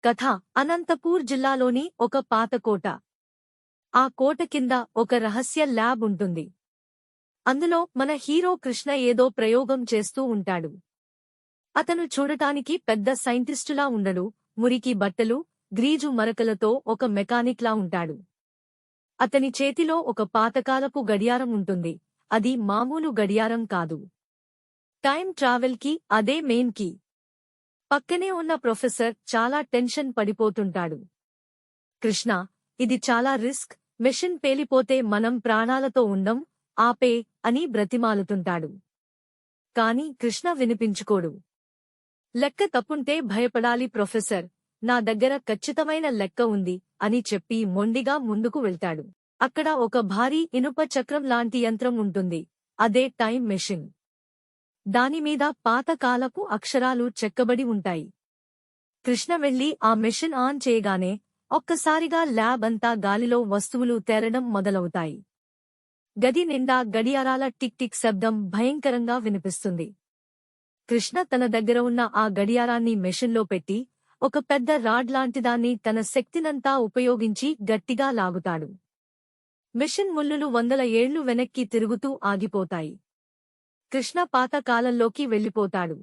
కథ అనంతపూర్ జిల్లాలోని ఒక పాత కోట. ఆ కోట కింద ఒక రహస్య ల్యాబ్ ఉంటుంది. అందులో మన హీరో కృష్ణ ఏదో ప్రయోగం చేస్తూ ఉంటాడు. అతను చూడటానికి పెద్ద సైంటిస్టులా ఉండడు. మురికి బట్టలు, గ్రీజు మరకలతో ఒక మెకానిక్లా ఉంటాడు. అతని చేతిలో ఒక పాతకాలపు గడియారం ఉంటుంది. అది మామూలు గడియారం కాదు. టైం ట్రావెల్కి అదే మెయిన్ కీ. పక్కనే ఉన్న ప్రొఫెసర్ చాలా టెన్షన్ పడిపోతుంటాడు. కృష్ణ, ఇది చాలా రిస్క్, మెషిన్ పేలిపోతే మనం ప్రాణాలతో ఉండం, ఆపే అని బ్రతిమాలుతుంటాడు. కాని కృష్ణ వినిపించుకోడు. లెక్క తప్పుంటే భయపడాలి ప్రొఫెసర్, నా దగ్గర ఖచ్చితమైన లెక్క ఉంది అని చెప్పి మొండిగా ముందుకు వెళ్తాడు. అక్కడ ఒక భారీ ఇనుప చక్రం లాంటి యంత్రం ఉంటుంది. అదే టైం మెషిన్. దానిమీద పాతకాలపు అక్షరాలు చెక్కబడి ఉంటాయి. కృష్ణ వెళ్లి ఆ మెషిన్ ఆన్ చేయగానే ఒక్కసారిగా ల్యాబ్ అంతా గాలిలో వస్తువులు తేరడం మొదలవుతాయి. గది నిండా గడియారాల టిక్ టిక్ శబ్దం భయంకరంగా వినిపిస్తుంది. కృష్ణ తన దగ్గర ఉన్న ఆ గడియారాన్ని మెషిన్లో పెట్టి ఒక పెద్ద రాడ్ లాంటిదాన్ని తన శక్తినంతా ఉపయోగించి గట్టిగా లాగుతాడు. మెషిన్ ముల్లులు 100 ఏళ్లు వెనక్కి తిరుగుతూ ఆగిపోతాయి. కృష్ణ పాత కాలంలోకి వెళ్లిపోతాడు.